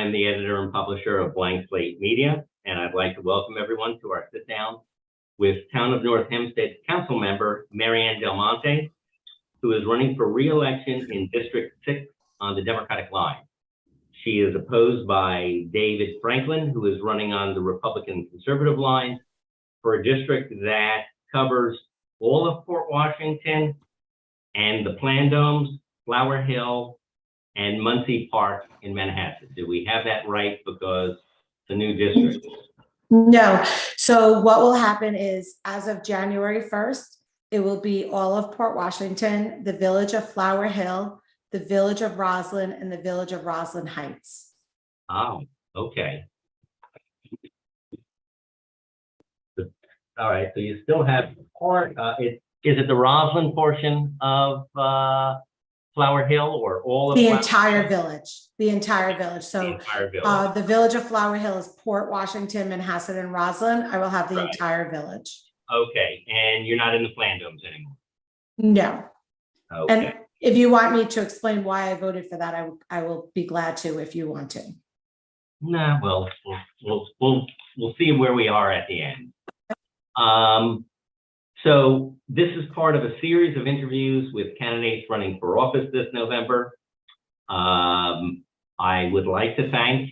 I'm the editor and publisher of Blank Slate Media, and I'd like to welcome everyone to our sit-down with Town of North Hempstead Council member Mariann Dalimonte, who is running for re-election in District 6 on the Democratic line. She is opposed by David Franklin, who is running on the Republican Conservative line for a district that covers all of Port Washington and the Plandomes, Flower Hill, and Muncie Park in Manhattan. Do we have that right? Because the new district. No. So what will happen is, as of January 1st, it will be all of Port Washington, the village of Flower Hill, the village of Roslyn, and the village of Roslyn Heights. Oh, okay. All right, so you still have part, is it the Roslyn portion of Flower Hill, or all of the Flower entire Hill? village, the entire village. So The entire village. the village of Flower Hill is Port Washington, Manhasset, and Roslyn. I will have the Right. entire village. Okay, and you're not in the Plandomes anymore? No. Okay. And if you want me to explain why I voted for that, I will be glad to if you want to. Nah, well, we'll see where we are at the end. So this is part of a series of interviews with candidates running for office this November. I would like to thank,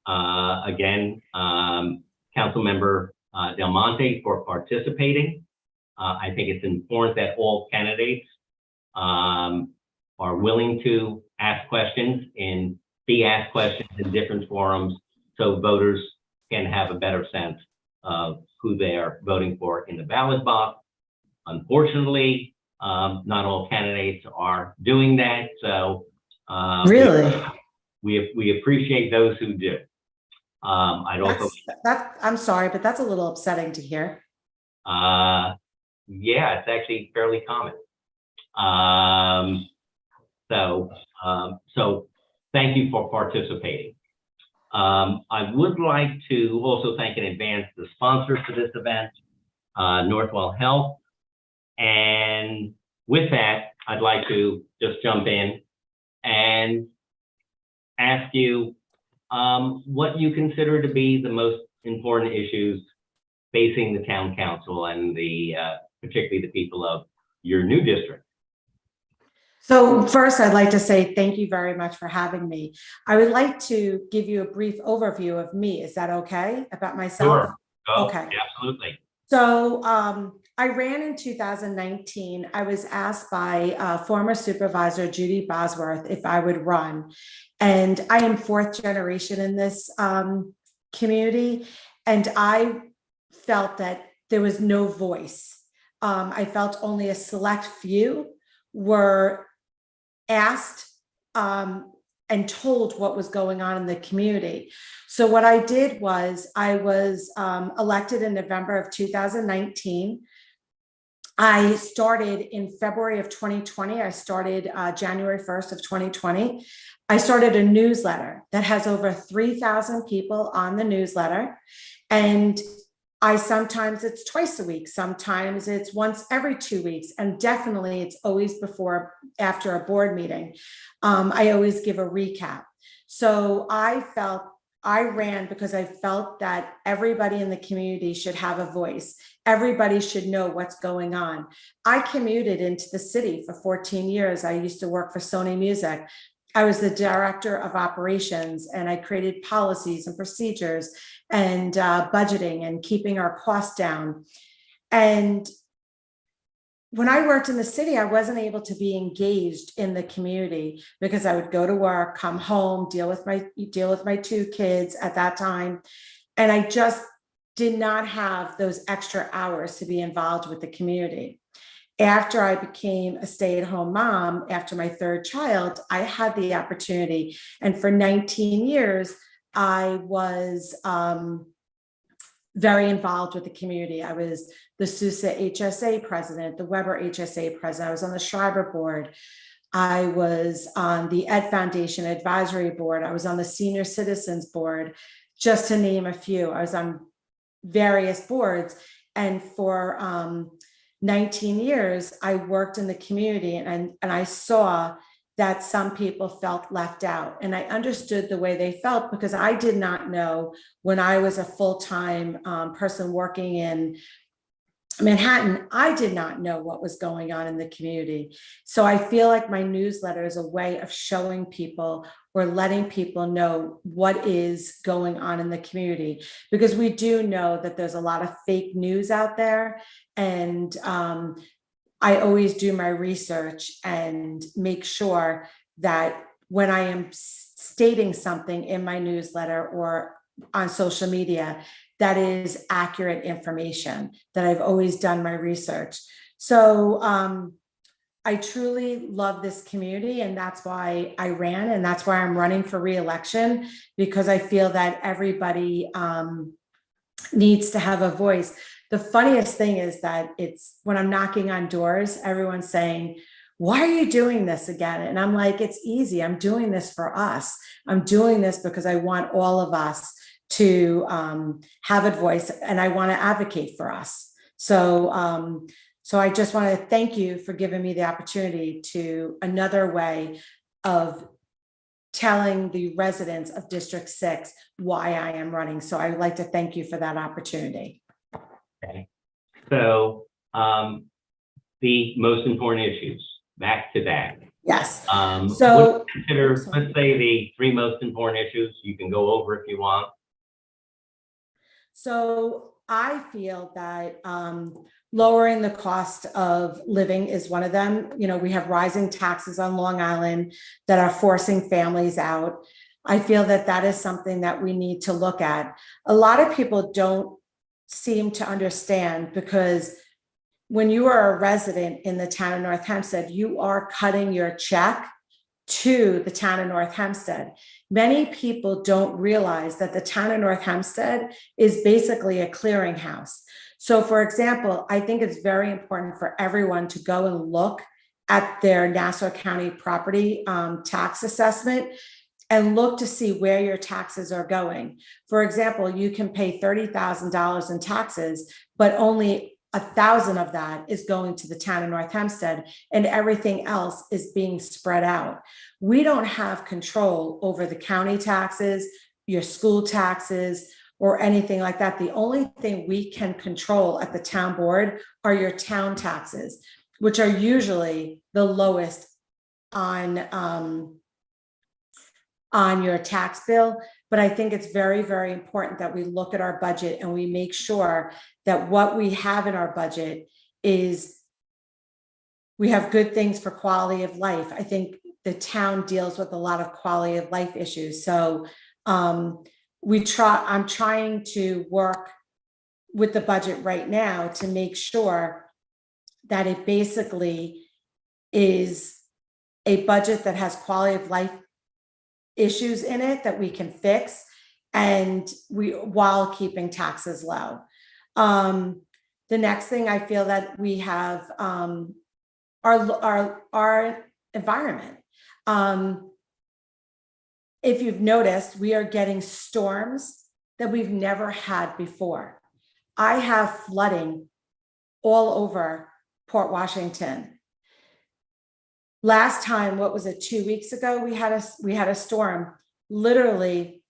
again, Councilmember Dalimonte for participating. I think it's important that all candidates are willing to ask questions and be asked questions in different forums so voters can have a better sense of who they are voting for in the ballot box. Unfortunately, not all candidates are doing that, so Really? we appreciate those who do. I'm sorry, but that's a little upsetting to hear. Yeah, it's actually fairly common. So thank you for participating. I would like to also thank in advance the sponsors for this event, Northwell Health. And with that, I'd like to just jump in and ask you what you consider to be the most important issues facing the town council and particularly the people of your new district. So first, I'd like to say thank you very much for having me. I would like to give you a brief overview of me. Is that okay? About myself? Sure. Oh, okay. Absolutely. So I ran in 2019. I was asked by former supervisor Judy Bosworth if I would run. And I am fourth generation in this community. And I felt that there was no voice. I felt only a select few were asked and told what was going on in the community. So what I did was I was elected in November of 2019. I started in February of 2020. I started January 1st of 2020. I started a newsletter that has over 3,000 people on the newsletter. And sometimes it's twice a week, sometimes it's once every 2 weeks, and definitely it's always after a board meeting. I always give a recap. So I ran because I felt that everybody in the community should have a voice. Everybody should know what's going on. I commuted into the city for 14 years. I used to work for Sony Music. I was the director of operations, and I created policies and procedures and budgeting and keeping our costs down. And when I worked in the city, I wasn't able to be engaged in the community because I would go to work, come home, deal with my two kids at that time. And I just did not have those extra hours to be involved with the community. After I became a stay-at-home mom, after my third child, I had the opportunity. And for 19 years, I was very involved with the community. I was the Sousa HSA president, the Weber HSA president. I was on the Schreiber board. I was on the Ed Foundation Advisory Board. I was on the Senior Citizens Board, just to name a few. I was on various boards. And for 19 years, I worked in the community, and I saw that some people felt left out. And I understood the way they felt because I did not know when I was a full-time person working in Manhattan, I did not know what was going on in the community. So I feel like my newsletter is a way of showing people or letting people know what is going on in the community, because we do know that there's a lot of fake news out there. And I always do my research and make sure that when I am stating something in my newsletter or on social media, that is accurate information, that I've always done my research. So I truly love this community, and that's why I ran, and that's why I'm running for re-election, because I feel that everybody needs to have a voice. The funniest thing is that it's when I'm knocking on doors, everyone's saying, why are you doing this again? And I'm like, it's easy. I'm doing this for us. I'm doing this because I want all of us to have a voice, and I want to advocate for us. So, so I just want to thank you for giving me the opportunity to another way of telling the residents of District 6 why I am running. So I would like to thank you for that opportunity. Okay. So the most important issues, back to that. Yes. So consider, let's say the 3 most important issues. You can go over if you want. So I feel that lowering the cost of living is one of them. You know, we have rising taxes on Long Island that are forcing families out. I feel that that is something that we need to look at. A lot of people don't seem to understand, because when you are a resident in the town of North Hempstead, you are cutting your check to the town of North Hempstead. Many people don't realize that the town of North Hempstead is basically a clearinghouse. So for example, I think it's very important for everyone to go and look at their Nassau County property tax assessment and look to see where your taxes are going. For example, you can pay $30,000 in taxes, but only 1,000 of that is going to the town of North Hempstead, and everything else is being spread out. We don't have control over the county taxes, your school taxes, or anything like that. The only thing we can control at the town board are your town taxes, which are usually the lowest on your tax bill. But I think it's very, very important that we look at our budget and we make sure that what we have in our budget is, we have good things for quality of life. I think the town deals with a lot of quality of life issues. So I'm trying to work with the budget right now to make sure that it basically is a budget that has quality of life issues in it that we can fix, and while keeping taxes low. The next thing I feel that we have our environment. If you've noticed, we are getting storms that we've never had before. I have flooding all over Port Washington. Last time, what was it, 2 weeks ago, we had a storm. Literally,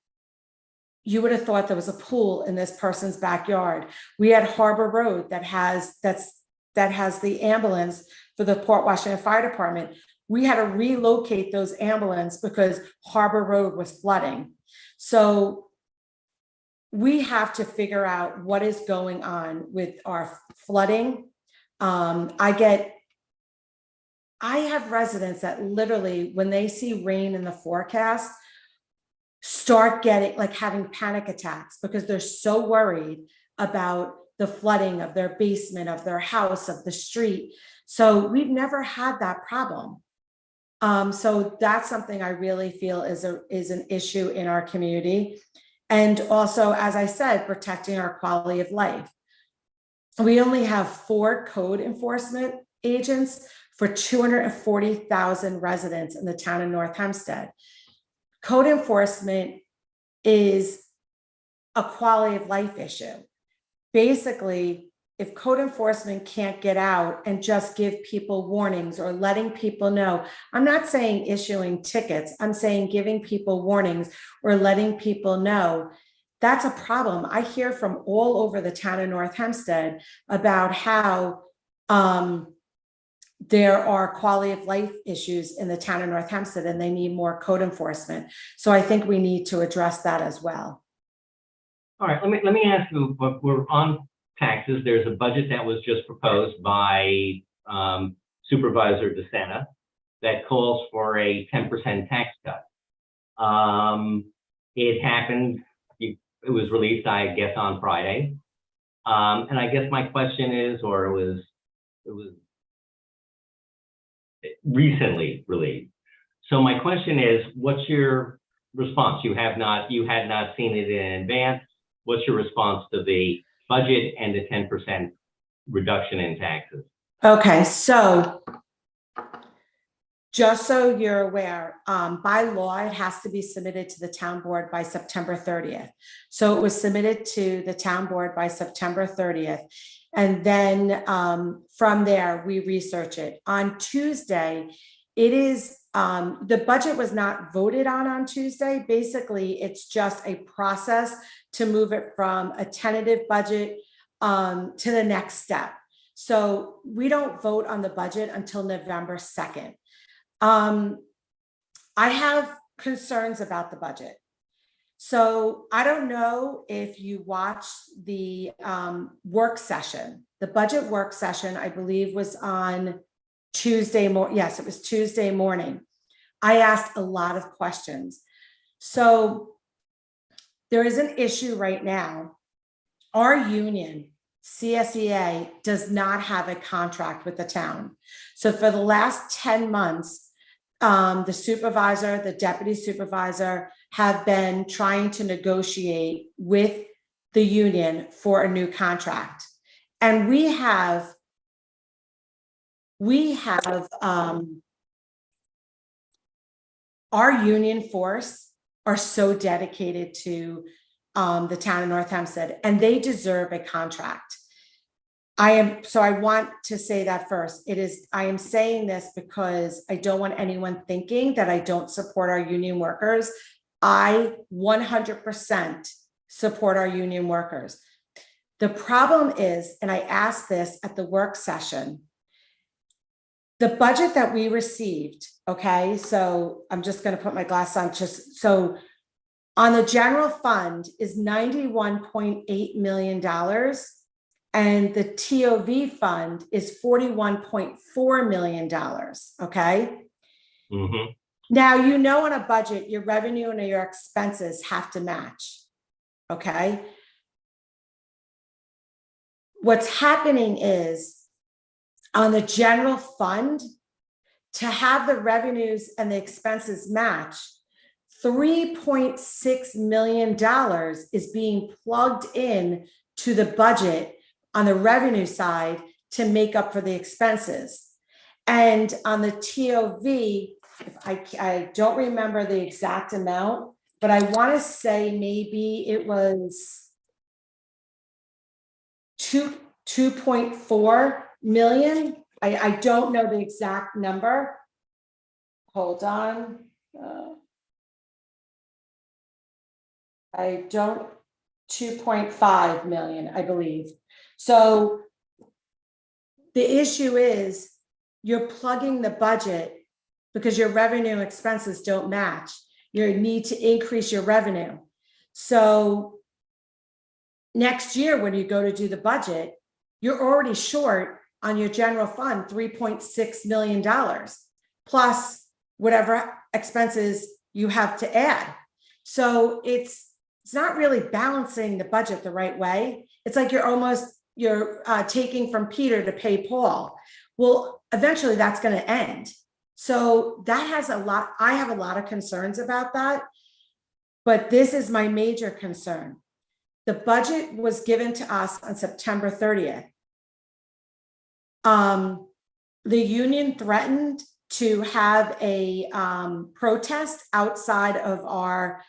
you would have thought there was a pool in this person's backyard. We had Harbor Road that has the ambulance for the Port Washington Fire Department. We had to relocate those ambulances because Harbor Road was flooding. So we have to figure out what is going on with our flooding. I have residents that literally, when they see rain in the forecast, start having panic attacks because they're so worried about the flooding of their basement, of their house, of the street. So we've never had that problem. So that's something I really feel is an issue in our community. And also, as I said, protecting our quality of life. We only have 4 code enforcement agents for 240,000 residents in the town of North Hempstead. Code enforcement is a quality of life issue. Basically, if code enforcement can't get out and just give people warnings or letting people know, I'm not saying issuing tickets, I'm saying giving people warnings or letting people know, that's a problem. I hear from all over the town of North Hempstead about how there are quality of life issues in the town of North Hempstead and they need more code enforcement. So I think we need to address that as well. All right, let me ask you, we're on taxes. There's a budget that was just proposed by Supervisor DeSena that calls for a 10% tax cut. It happened, it was released, I guess, on Friday. And I guess my question is, or it was recently released. So my question is, what's your response? You had not seen it in advance. What's your response to the budget and the 10% reduction in taxes? Okay, so just so you're aware, by law, it has to be submitted to the town board by September 30th. So it was submitted to the town board by September 30th. And then from there, we research it. On Tuesday, it is, the budget was not voted on Tuesday. Basically, it's just a process to move it from a tentative budget to the next step. So we don't vote on the budget until November 2nd. I have concerns about the budget. So I don't know if you watched the work session. The budget work session, I believe, was on Tuesday morning. Yes, it was Tuesday morning. I asked a lot of questions. So there is an issue right now. Our union, CSEA, does not have a contract with the town. So for the last 10 months, the supervisor, the deputy supervisor have been trying to negotiate with the union for a new contract. And we have our union force are so dedicated to the town of North Hempstead, and they deserve a contract. So I want to say that first. I am saying this because I don't want anyone thinking that I don't support our union workers. I 100% support our union workers. The problem is, and I asked this at the work session, the budget that we received, okay, so I'm just going to put my glass on just so on the general fund is $91.8 million. And the TOV fund is $41.4 million, okay? Mm-hmm. Now, you know, on a budget, your revenue and your expenses have to match, okay? What's happening is on the general fund, to have the revenues and the expenses match, $3.6 million is being plugged in to the budget on the revenue side to make up for the expenses. And on the TOV, I don't remember the exact amount, but I want to say maybe it was 2.4 million. I don't know the exact number. Hold on. I don't, 2.5 million, I believe. So the issue is you're plugging the budget because your revenue and expenses don't match. You need to increase your revenue. So next year, when you go to do the budget, you're already short on your general fund, $3.6 million, plus whatever expenses you have to add. So it's not really balancing the budget the right way. It's like you're taking from Peter to pay Paul. Well, eventually that's going to end. So that has I have a lot of concerns about that, but this is my major concern. The budget was given to us on September 30th. The union threatened to have a protest outside of our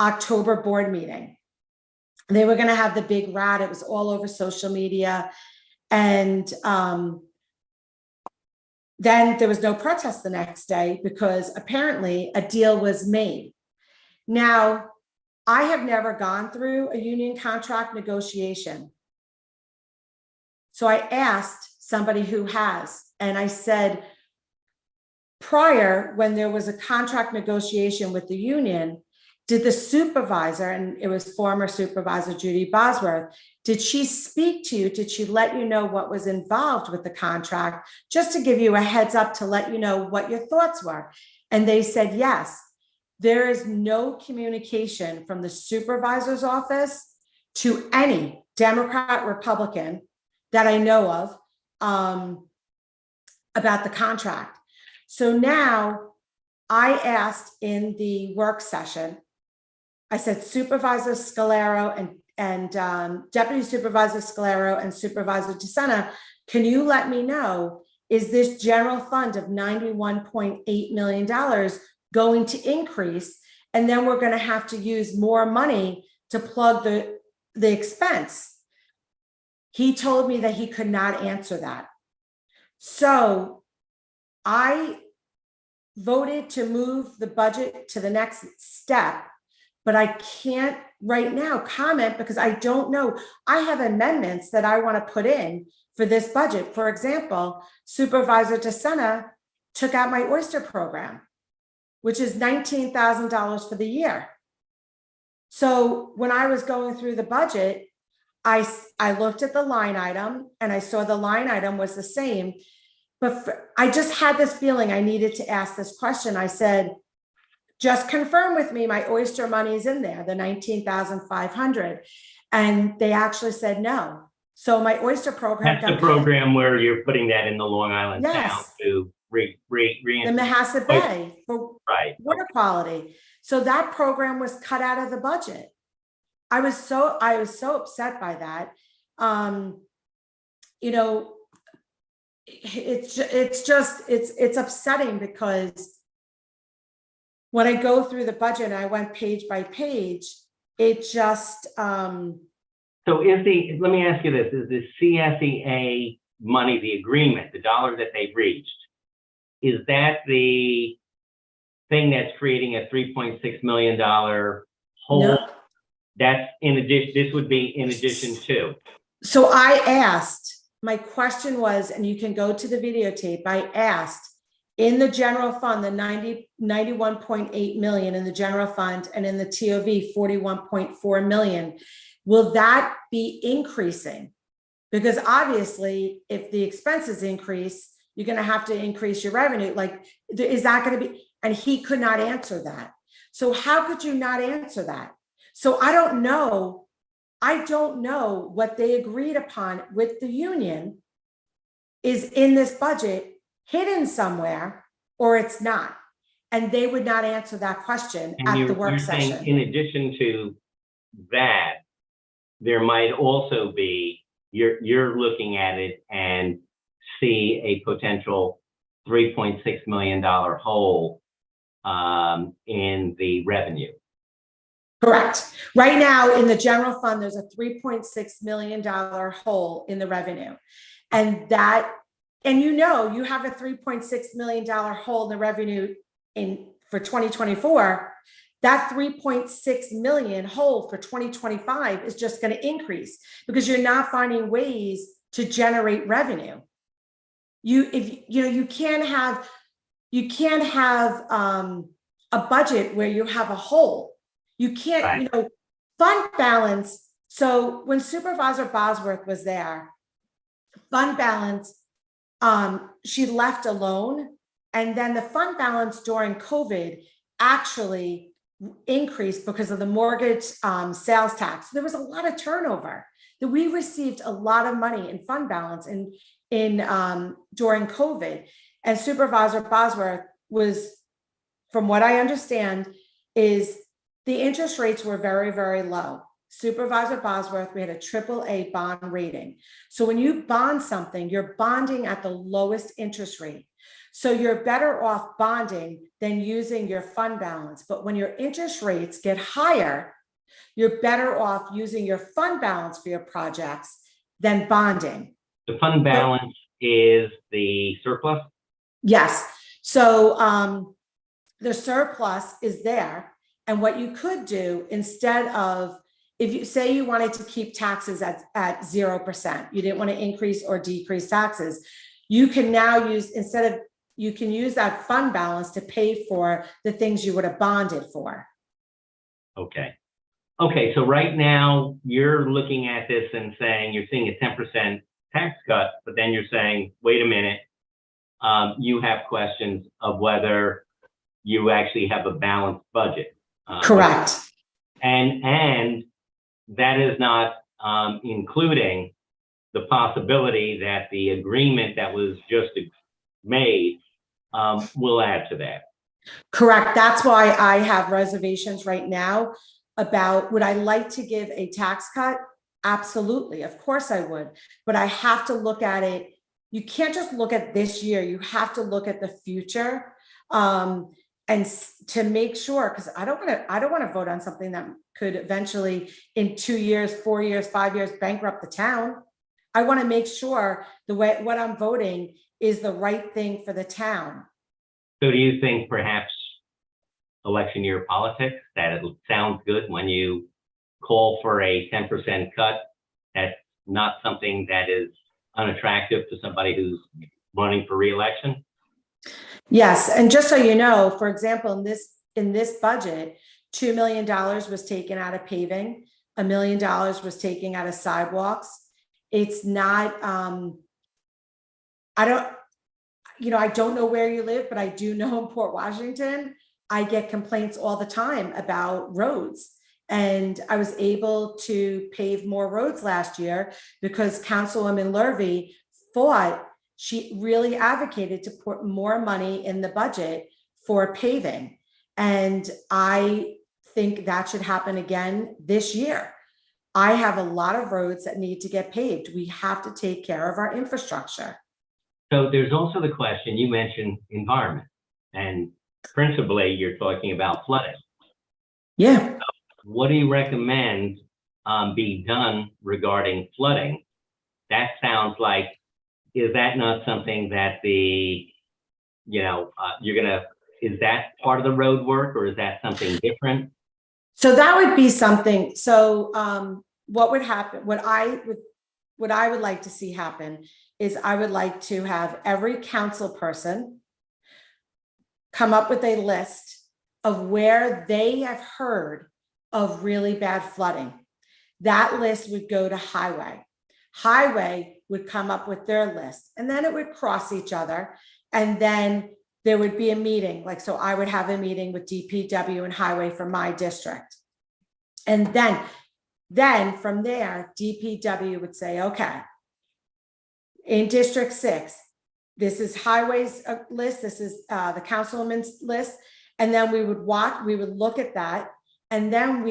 October board meeting. They were going to have the big rat. It was all over social media. And then there was no protest the next day because apparently a deal was made. Now, I have never gone through a union contract negotiation. So I asked somebody who has, and I said, prior, when there was a contract negotiation with the union, did the supervisor, and it was former supervisor Judy Bosworth, did she speak to you? Did she let you know what was involved with the contract, just to give you a heads up to let you know what your thoughts were? And they said, yes. There is no communication from the supervisor's office to any Democrat, Republican that I know of about the contract. So now I asked in the work session, I said, Supervisor Scalero and Deputy Supervisor Scalero and Supervisor DeSena, can you let me know, is this general fund of $91.8 million going to increase? And then we're going to have to use more money to plug the expense. He told me that he could not answer that. So I voted to move the budget to the next step, but I can't right now comment because I don't know. I have amendments that I want to put in for this budget. For example, Supervisor DeSena took out my oyster program, which is $19,000 for the year. So when I was going through the budget, I looked at the line item and I saw the line item was the same, but I just had this feeling I needed to ask this question. I said, just confirm with me my oyster money is in there, the $19,500. And they actually said no. So my oyster program. That's the program where you're putting that in the Long Island Sound to the Mahassa Bay for water quality. So that program was cut out of the budget. I was so upset by that. You know, it's upsetting because when I go through the budget and I went page by page, it just So let me ask you this, is the CSEA money, the agreement, the dollar that they've reached, is that the thing that's creating a $3.6 million hole? No. That's in addition, this would be in addition to. So I asked, my question was, and you can go to the videotape, I asked in the general fund, the 91.8 million in the general fund and in the TOV 41.4 million, will that be increasing? Because obviously if the expenses increase, you're going to have to increase your revenue. Like, is that going to be, and he could not answer that. So how could you not answer that? So I don't know what they agreed upon with the union is in this budget hidden somewhere, or it's not. And they would not answer that question at the work session. In addition to that, there might also be, you're looking at it and see a potential $3.6 million hole in the revenue. Correct. Right now in the general fund, there's a $3.6 million hole in the revenue. And you have a $3.6 million hole in the revenue for 2024. That 3.6 million hole for 2025 is just going to increase because you're not finding ways to generate revenue. You can't have a budget where you have a hole. You can't, fund balance. So when Supervisor Bosworth was there, fund balance, she left alone. And then the fund balance during COVID actually increased because of the mortgage sales tax. There was a lot of turnover. That we received a lot of money in fund balance during COVID. And Supervisor Bosworth was, from what I understand, is the interest rates were very, very low. Supervisor Bosworth, we had a AAA bond rating. So when you bond something, you're bonding at the lowest interest rate. So you're better off bonding than using your fund balance. But when your interest rates get higher, you're better off using your fund balance for your projects than bonding. The fund balance is the surplus? Yes. So the surplus is there. And what you could do instead of, if you say you wanted to keep taxes at 0%, you didn't want to increase or decrease taxes, you can now use, instead of, you can use that fund balance to pay for the things you would have bonded for. Okay. Okay, so right now you're looking at this and saying you're seeing a 10% tax cut, but then you're saying, wait a minute, you have questions of whether you actually have a balanced budget. Correct. And that is not including the possibility that the agreement that was just made will add to that. Correct. That's why I have reservations right now about, would I like to give a tax cut? Absolutely. Of course I would. But I have to look at it. You can't just look at this year. You have to look at the future. And to make sure, because I don't want to vote on something that could eventually in 2 years, 4 years, 5 years bankrupt the town. I want to make sure what I'm voting is the right thing for the town. So do you think perhaps election year politics, that it sounds good when you call for a 10% cut? That's not something that is unattractive to somebody who's running for re-election? Yes, and just so you know, for example, in this budget, $2 million was taken out of paving, $1 million was taken out of sidewalks. It's not, I don't know where you live, but I do know in Port Washington, I get complaints all the time about roads. And I was able to pave more roads last year because Councilwoman Lurvy thought, she really advocated to put more money in the budget for paving. And I think that should happen again this year. I have a lot of roads that need to get paved. We have to take care of our infrastructure. So there's also the question, you mentioned environment, and principally you're talking about flooding. Yeah. So what do you recommend be done regarding flooding? That sounds like, is that not something that is that part of the road work, or is that something different? So that would be something. So what would happen, what I would like to see happen is I would like to have every council person come up with a list of where they have heard of really bad flooding. That list would go to highway. Highway would come up with their list, and then it would cross each other. And then there would be a meeting. Like, so I would have a meeting with DPW and highway for my district. And then from there, DPW would say, okay, in District 6, this is highways list, this is the councilwoman's list. And then we would look at that. And then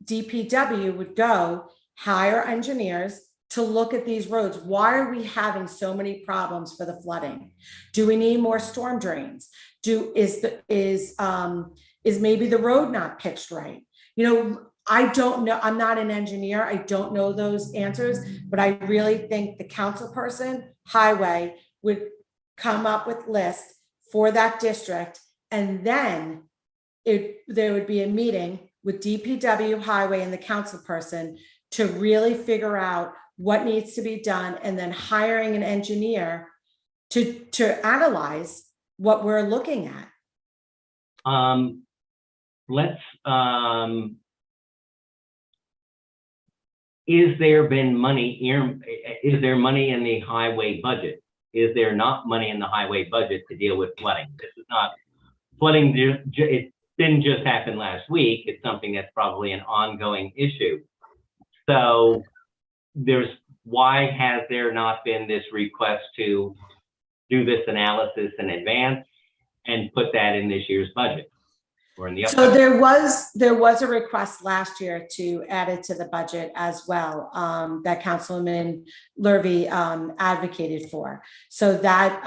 DPW would go hire engineers to look at these roads. Why are we having so many problems for the flooding? Do we need more storm drains? Is maybe the road not pitched right? I don't know. I'm not an engineer. I don't know those answers, but I really think the council person, highway, would come up with lists for that district. And then there would be a meeting with DPW, highway, and the council person to really figure out what needs to be done, and then hiring an engineer to analyze what we're looking at. Is there money in the highway budget? Is there not money in the highway budget to deal with flooding? This is not flooding. It didn't just happen last week. It's something that's probably an ongoing issue. So why has there not been this request to do this analysis in advance and put that in this year's budget or in the So there was a request last year to add it to the budget as well, that Councilwoman Lurvy advocated for. So that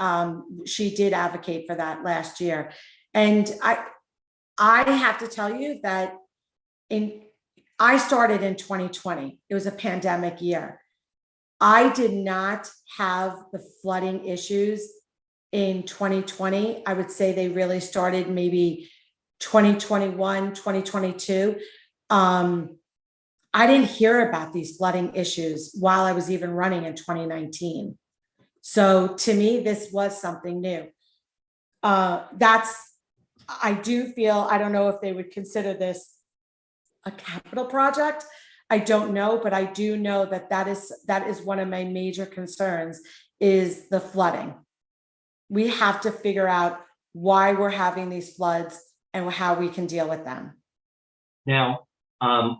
she did advocate for that last year. And I have to tell you that I started in 2020. It was a pandemic year. I did not have the flooding issues in 2020. I would say they really started maybe 2021, 2022. I didn't hear about these flooding issues while I was even running in 2019. So to me, this was something new. I do feel, I don't know if they would consider this a capital project. I don't know, but I do know that that is one of my major concerns is the flooding. We have to figure out why we're having these floods and how we can deal with them. Now,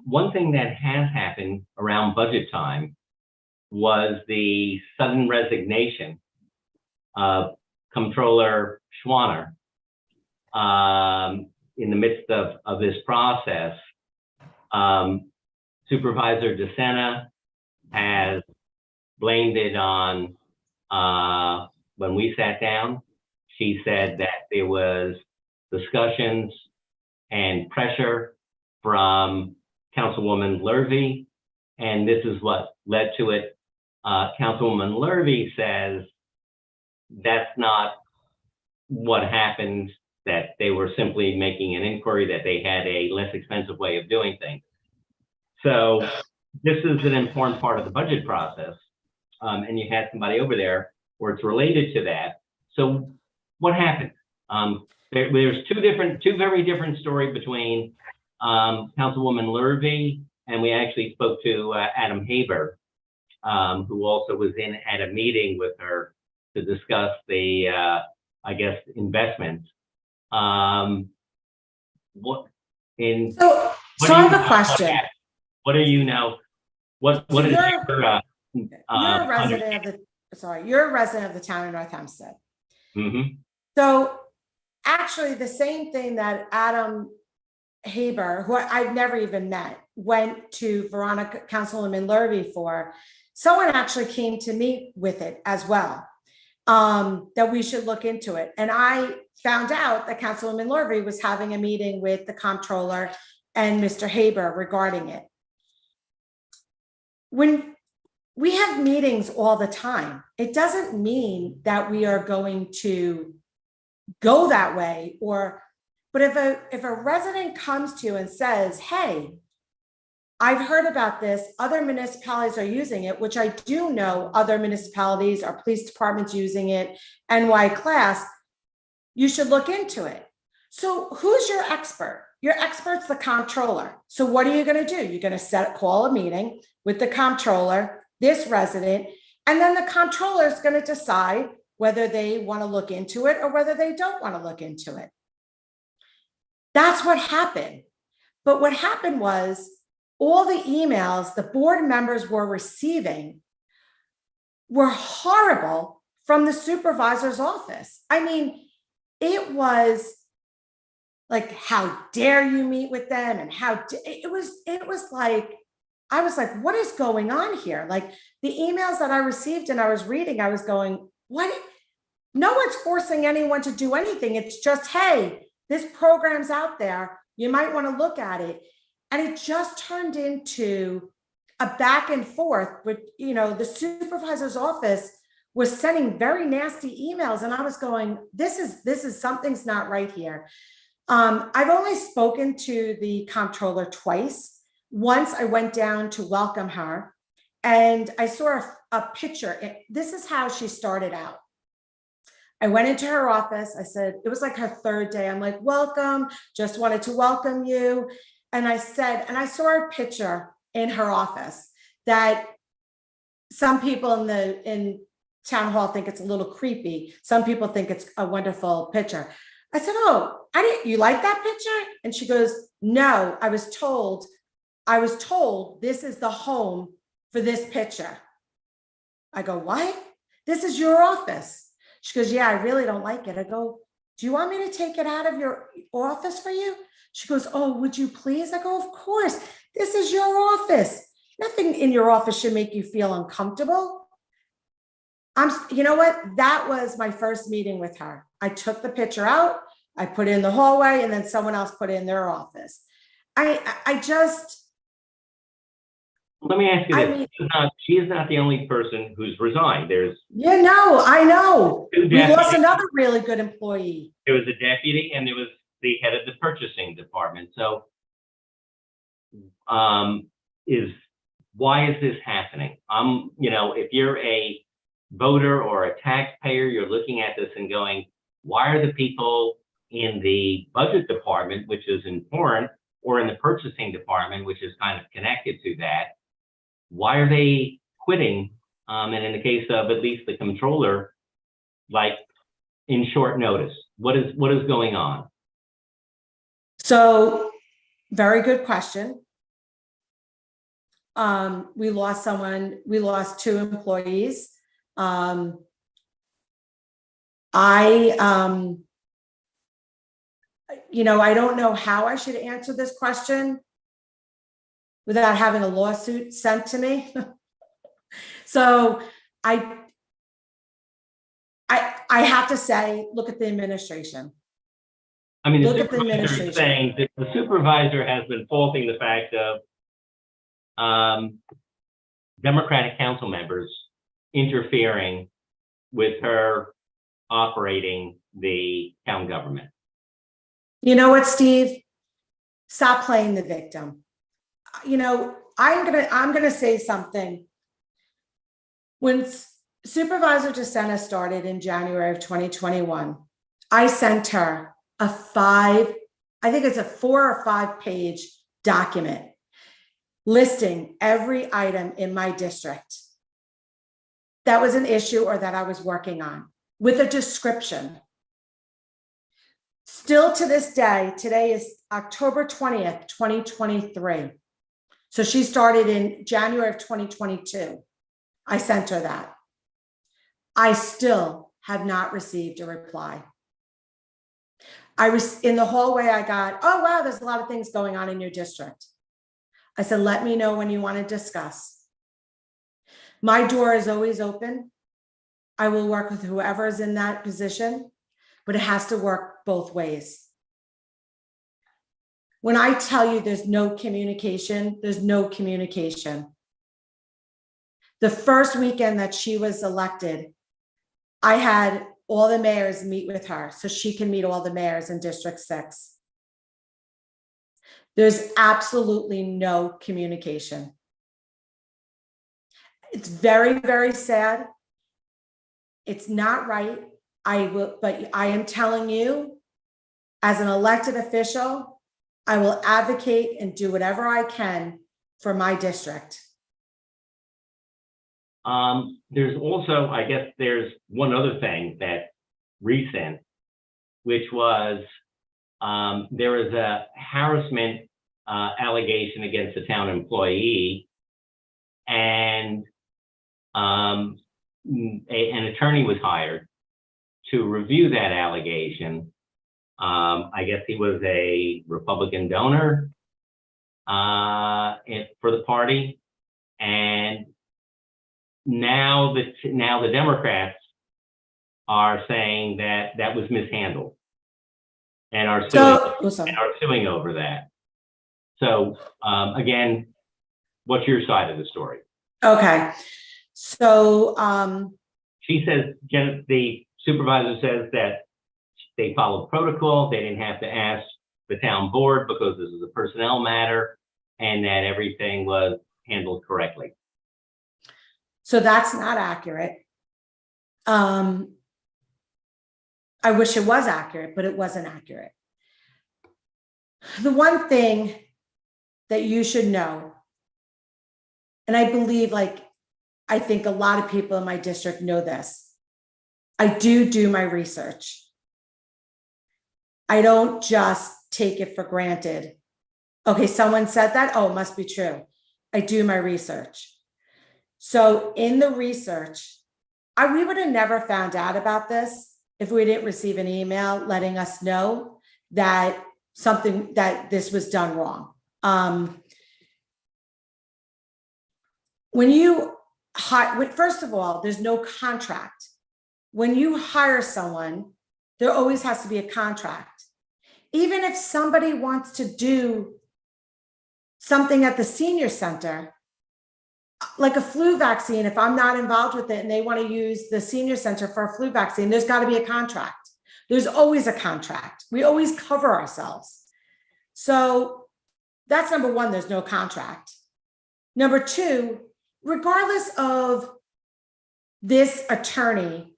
one thing that has happened around budget time was the sudden resignation of Comptroller Schwanner in the midst of this process. Supervisor DeSena has blamed it on, when we sat down, she said that there was discussions and pressure from Councilwoman Lurvy, and this is what led to it. Councilwoman Lurvy says that's not what happened, that they were simply making an inquiry, that they had a less expensive way of doing things. So this is an important part of the budget process, and you had somebody over there where it's related to that. So what happened? There's two very different stories between Councilwoman Lurvy, and we actually spoke to Adam Haber, who also was in at a meeting with her to discuss the, I guess, investments. So I have a question. What do you know? What So is you're a resident of the town of North Hempstead. Mm-hmm. So actually the same thing that Adam Haber, who I've never even met, went to Councilwoman Lurvy for, someone actually came to me with it as well, that we should look into it. And I found out that Councilwoman Lurvy was having a meeting with the comptroller and Mr. Haber regarding it. When we have meetings all the time, it doesn't mean that we are going to go that way, but if a resident comes to you and says, hey, I've heard about this, other municipalities are using it, which I do know other municipalities, our police departments using it, NY class, you should look into it. So who's your expert? Your expert's the comptroller. So what are you going to do? You're going to call a meeting with the comptroller, this resident, and then the comptroller is going to decide whether they want to look into it or whether they don't want to look into it. That's what happened. But what happened was all the emails the board members were receiving were horrible from the supervisor's office. I mean, it was like, how dare you meet with them? And it was like, I was like, what is going on here? Like the emails that I received and I was reading, I was going, what? No one's forcing anyone to do anything. It's just, hey, this program's out there. You might want to look at it. And it just turned into a back and forth with, the supervisor's office was sending very nasty emails. And I was going, this is something's not right here. I've only spoken to the comptroller twice. Once I went down to welcome her and I saw a picture. This is how she started out. I went into her office. I said, it was like her third day. I'm like, welcome, just wanted to welcome you. And I saw a picture in her office that some people in town hall think it's a little creepy. Some people think it's a wonderful picture. I said, oh, you like that picture? And she goes, no, I was told this is the home for this picture. I go, what? This is your office. She goes, yeah, I really don't like it. I go, do you want me to take it out of your office for you? She goes, oh, would you please? I go, of course, this is your office. Nothing in your office should make you feel uncomfortable. You know what? That was my first meeting with her. I took the picture out, I put it in the hallway, and then someone else put it in their office. Let me ask you I this. mean, She is not the only person who's resigned. There's yeah, no, I know. two We lost deputies. another really good employee. There was a deputy and there was the head of the purchasing department. So why is this happening? If you're a voter or a taxpayer, you're looking at this and going, why are the people in the budget department, which is important, or in the purchasing department, which is kind of connected to that, why are they quitting? And in the case of at least the controller, like in short notice, what is going on? So, very good question. We lost two employees. I don't know how I should answer this question without having a lawsuit sent to me. So I have to say, look at the administration. I mean, the Look at the supervisor is administration. saying that the supervisor has been faulting the fact of Democratic council members interfering with her operating the town government. You know what, Steve? Stop playing the victim. I'm gonna say something. When Supervisor DeSena started in January of 2021, I sent her I think it's a 4 or 5 page document listing every item in my district that was an issue or that I was working on with a description. Still to this day, today is October 20th, 2023. So she started in January of 2022. I sent her that. I still have not received a reply. I was in the hallway. I got, oh, wow, there's a lot of things going on in your district. I said, let me know when you want to discuss. My door is always open. I will work with whoever is in that position, but it has to work both ways. When I tell you there's no communication, there's no communication. The first weekend that she was elected, I had all the mayors meet with her so she can meet all the mayors in District 6. There's absolutely no communication. It's very, very sad. It's not right. But I am telling you, as an elected official, I will advocate and do whatever I can for my district. There's also, I guess there's one other thing that recent, which was there was a harassment allegation against a town employee, and an attorney was hired to review that allegation. I guess he was a Republican donor for the party, and now the Democrats are saying that that was mishandled and are suing over that. So again, what's your side of the story? Okay, so she says, the supervisor says that they followed protocol. They didn't have to ask the town board because this is a personnel matter, and that everything was handled correctly. So that's not accurate. I wish it was accurate, but it wasn't accurate. The one thing that you should know, and I believe, I think a lot of people in my district know this, I do my research. I don't just take it for granted. Okay, someone said that, oh, it must be true. I do my research. So in the research, we would have never found out about this if we didn't receive an email letting us know that this was done wrong. When you hire, first of all, there's no contract. When you hire someone, there always has to be a contract. Even if somebody wants to do something at the senior center, like a flu vaccine, if I'm not involved with it and they want to use the senior center for a flu vaccine, there's got to be a contract. There's always a contract. We always cover ourselves. So that's number one, there's no contract. Number two, regardless of this attorney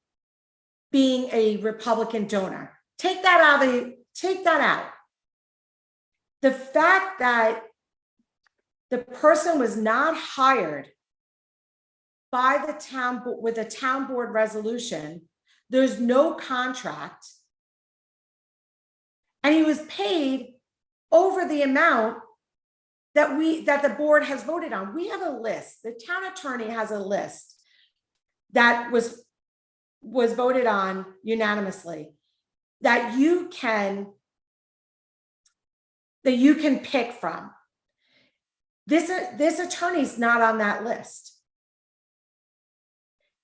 being a Republican donor, take that out. The fact that the person was not hired by the town with a town board resolution, there's no contract, and he was paid over the amount that the board has voted on. We have a list. The town attorney has a list that was voted on unanimously that you can pick from. This attorney's not on that list.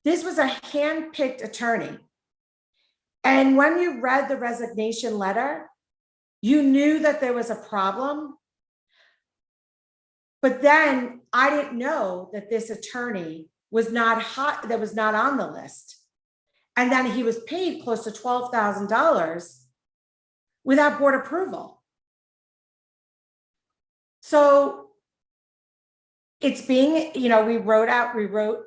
This was a hand-picked attorney. And when you read the resignation letter, you knew that there was a problem. But then I didn't know that this attorney was not on the list. And then he was paid close to $12,000 without board approval. So it's being, we wrote,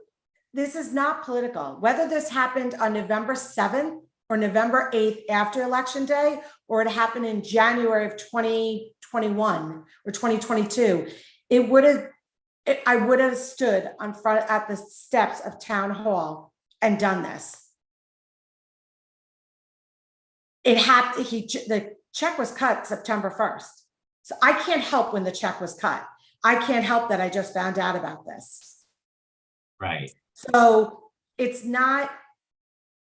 this is not political. Whether this happened on November 7th or November 8th after Election Day, or it happened in January of 2021 or 2022, I would have stood at the steps of Town Hall and done this. It happened. The check was cut September 1st. So I can't help when the check was cut. I can't help that I just found out about this. Right. So it's not,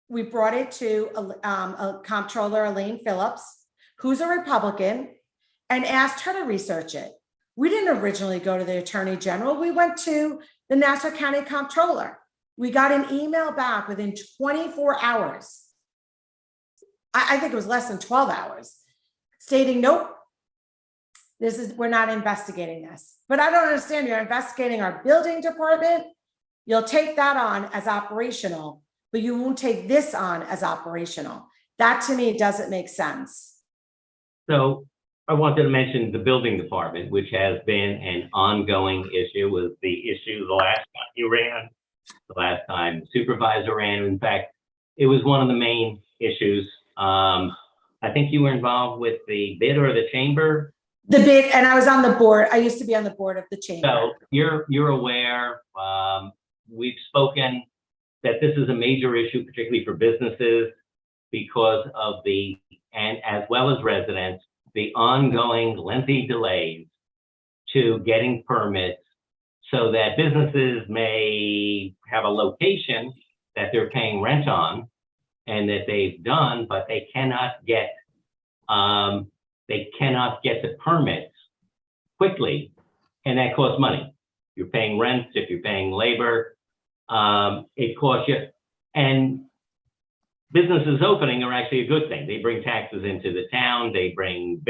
we brought it to a comptroller, Elaine Phillips, who's a Republican, and asked her to research it. We didn't originally go to the Attorney General. We went to the Nassau County Comptroller. We got an email back within 24 hours. I think it was less than 12 hours, stating, nope, we're not investigating this. But I don't understand, you're investigating our building department. You'll take that on as operational, but you won't take this on as operational. That to me doesn't make sense. So I wanted to mention the building department, which has been an ongoing issue. Was the issue the last time you ran, the last time the supervisor ran. In fact, it was one of the main issues. I think you were involved with the bid or the chamber. The bid, and I was on the board. I used to be on the board of the chamber. So you're aware. We've spoken that this is a major issue, particularly for businesses, because of and as well as residents, the ongoing lengthy delays to getting permits, so that businesses may have a location that they're paying rent on and that they've done, but they cannot get the permits quickly, and that costs money. You're paying rent, if you're paying labor, it costs you. And businesses opening are actually a good thing. They bring taxes into the town. They bring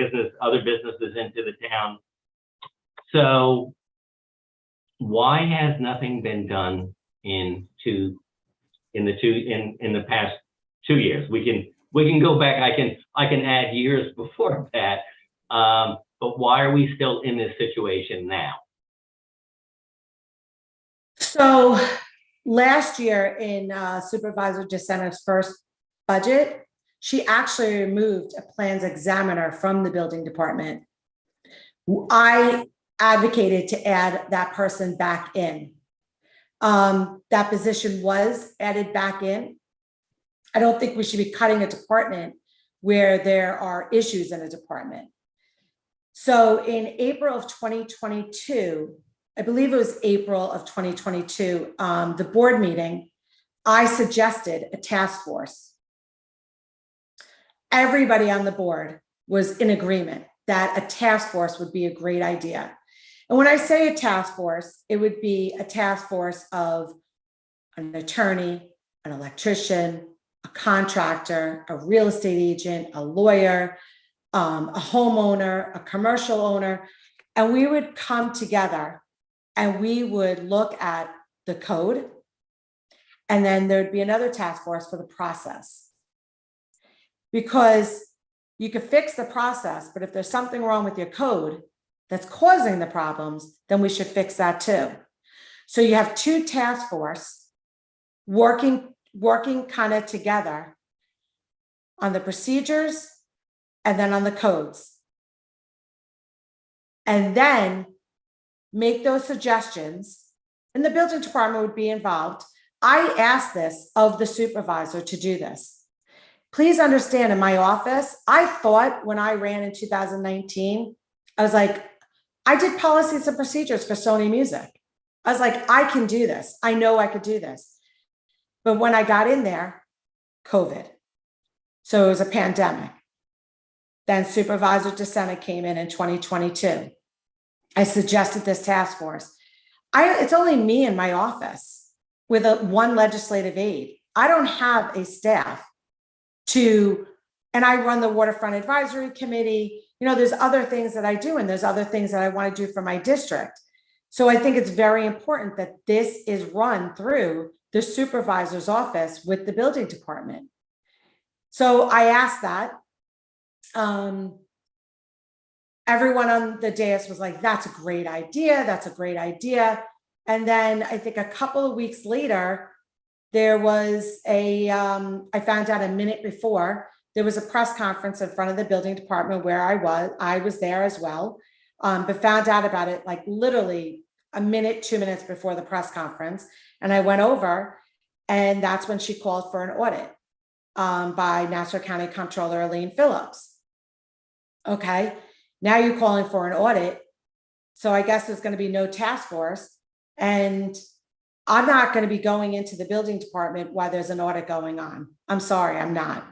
other businesses into the town. So why has nothing been done in the past 2 years? We can go back. I can add years before that. But why are we still in this situation now? So last year in Supervisor DeSena's first budget, she actually removed a plans examiner from the building department. I advocated to add that person back in. That position was added back in. I don't think we should be cutting a department where there are issues in a department. So in April of 2022, I believe it was April of 2022, the board meeting, I suggested a task force. Everybody on the board was in agreement that a task force would be a great idea. And when I say a task force, it would be a task force of an attorney, an electrician, a contractor, a real estate agent, a lawyer, a homeowner, a commercial owner, and we would come together and we would look at the code, and then there'd be another task force for the process. Because you could fix the process, but if there's something wrong with your code that's causing the problems, then we should fix that too. So you have two task force working kind of together on the procedures and then on the codes. And then make those suggestions, and the building department would be involved. I asked this of the supervisor to do this. Please understand, in my office, I thought when I ran in 2019, I was like, I did policies and procedures for Sony Music. I was like, I can do this. I know I could do this. But when I got in there, COVID. So it was a pandemic. Then Supervisor DeSena came in 2022. I suggested this task force. It's only me in my office with one legislative aide. I don't have a staff and I run the Waterfront Advisory Committee. You know, there's other things that I do, and there's other things that I want to do for my district. So I think it's very important that this is run through the supervisor's office with the building department. So I asked that. Everyone on the dais was like, that's a great idea. That's a great idea. And then I think a couple of weeks later, there was I found out a minute before, there was a press conference in front of the building department where I was there as well, but found out about it like literally a minute, 2 minutes before the press conference. And I went over, and that's when she called for an audit by Nassau County Comptroller Elaine Phillips. Okay, now you're calling for an audit. So I guess there's going to be no task force. And I'm not going to be going into the building department while there's an audit going on. I'm sorry, I'm not.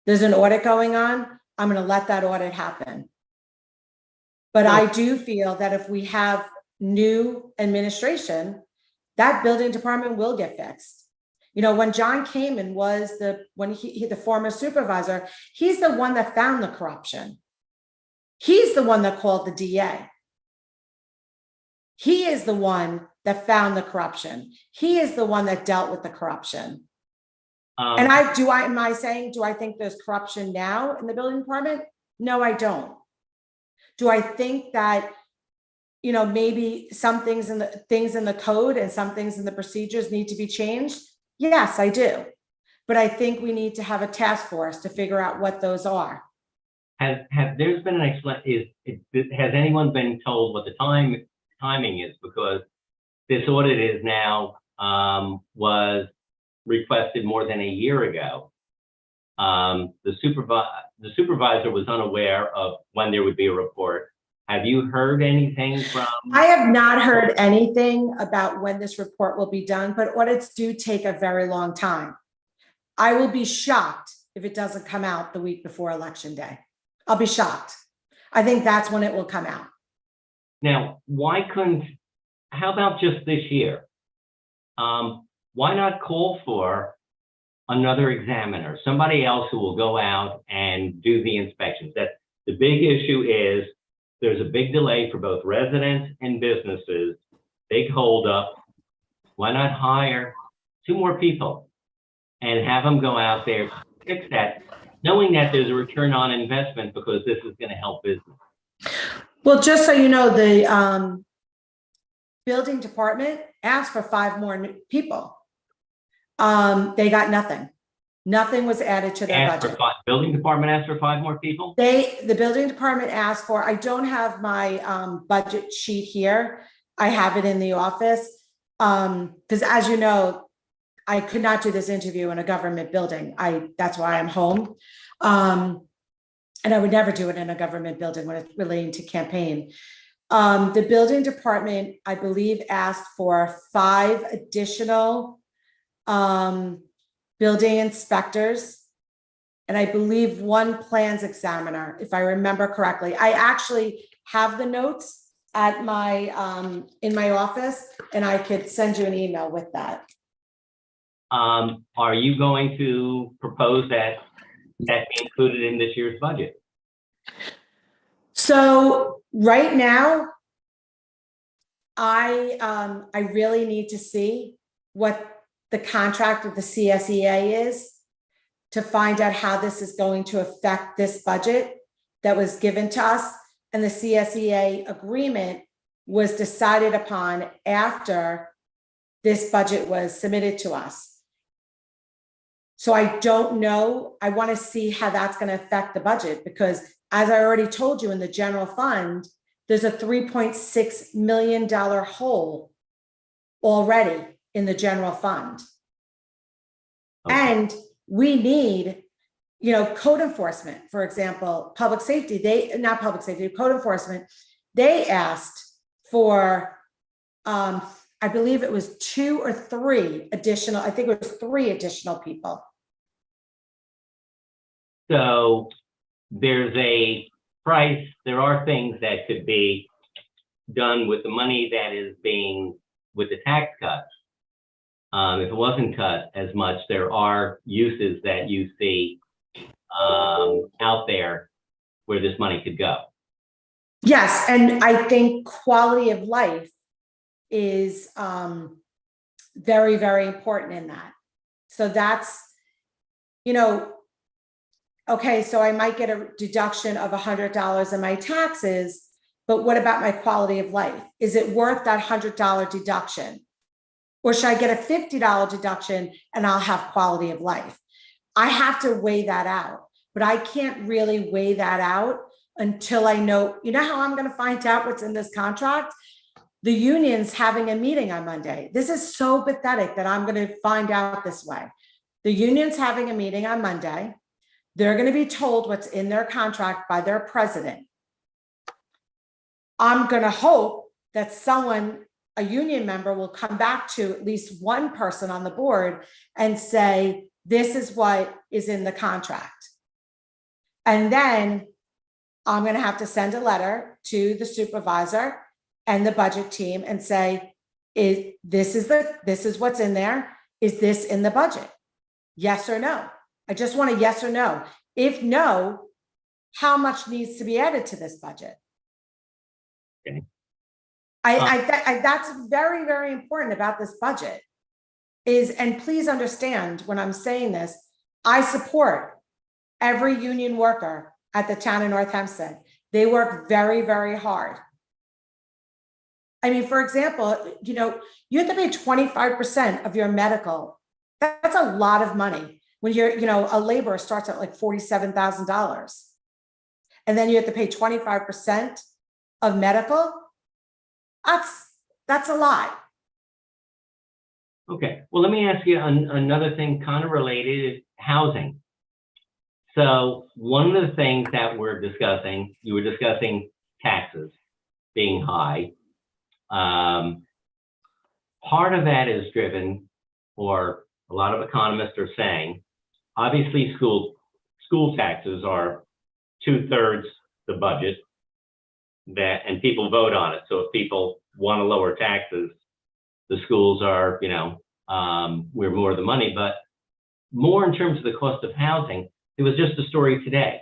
There's an audit going on. I'm going to let that audit happen. But I do feel that if we have new administration, that building department will get fixed. You know, when John Kamen was the former supervisor, he's the one that found the corruption. He's the one that called the DA. He is the one that found the corruption. He is the one that dealt with the corruption. And am I saying, do I think there's corruption now in the building department? No, I don't. Do I think that, you know, maybe some things in the code and some things in the procedures need to be changed? Yes, I do. But I think we need to have a task force to figure out what those are. Has anyone been told what the timing is? Because this audit is now was requested more than a year ago. The supervisor was unaware of when there would be a report. Have you heard anything from? I have not heard anything about when this report will be done, but audits do take a very long time. I will be shocked if it doesn't come out the week before Election Day. I'll be shocked. I think that's when it will come out. Now, how about just this year? Why not call for another examiner, somebody else who will go out and do the inspections? That the big issue is there's a big delay for both residents and businesses, big holdup. Why not hire 2 more people and have them go out there, fix that, knowing that there's a return on investment because this is going to help business? Well, just so you know, the building department asked for 5 more people. They got nothing. Nothing was added to their budget. Building department asked for 5 more people? The building department asked for, I don't have my budget sheet here. I have it in the office. Because as you know, I could not do this interview in a government building. That's why I'm home. And I would never do it in a government building when it's relating to campaign. The building department, I believe, asked for 5 additional building inspectors, and I believe 1 plans examiner, if I remember correctly. I actually have the notes at my in my office, and I could send you an email with that. Are you going to propose that be included in this year's budget? So right now, I really need to see what the contract with the CSEA is to find out how this is going to affect this budget that was given to us. And the CSEA agreement was decided upon after this budget was submitted to us. So I don't know. I want to see how that's going to affect the budget, because as I already told you, in the general fund, there's a $3.6 million hole already in the general fund. Okay. And we need, code enforcement, for example, public safety, code enforcement, they asked for, I believe it was 2 or 3 additional, I think it was 3 additional people. So there's a price, there are things that could be done with the money that is being, with the tax cuts. If it wasn't cut as much, there are uses that you see out there where this money could go. Yes, and I think quality of life is very, very important in that. So that's, okay, so I might get a deduction of $100 in my taxes, but what about my quality of life? Is it worth that $100 deduction? Or should I get a $50 deduction and I'll have quality of life? I have to weigh that out, but I can't really weigh that out until I know, how I'm going to find out what's in this contract? The union's having a meeting on Monday. This is so pathetic that I'm going to find out this way. The union's having a meeting on Monday. They're going to be told what's in their contract by their president. I'm going to hope that a union member will come back to at least one person on the board and say, this is what is in the contract. And then I'm going to have to send a letter to the supervisor and the budget team and say, this is what's in there. Is this in the budget? Yes or no? I just want a yes or no. If no, how much needs to be added to this budget? Okay. That's very, very important about this budget and please understand when I'm saying this, I support every union worker at the town of North Hempstead. They work very, very hard. I mean, for example, you have to pay 25% of your medical. That's a lot of money when you're, a laborer starts at like $47,000. And then you have to pay 25% of medical. That's a lot. Okay, well, let me ask you another thing kind of related, housing. So one of the things that we're discussing, you were discussing taxes being high. Part of that is driven, or a lot of economists are saying, obviously school taxes are 2/3 the budget, and people vote on it. So if people want to lower taxes, the schools are, we're more of the money, but more in terms of the cost of housing. There was just a story today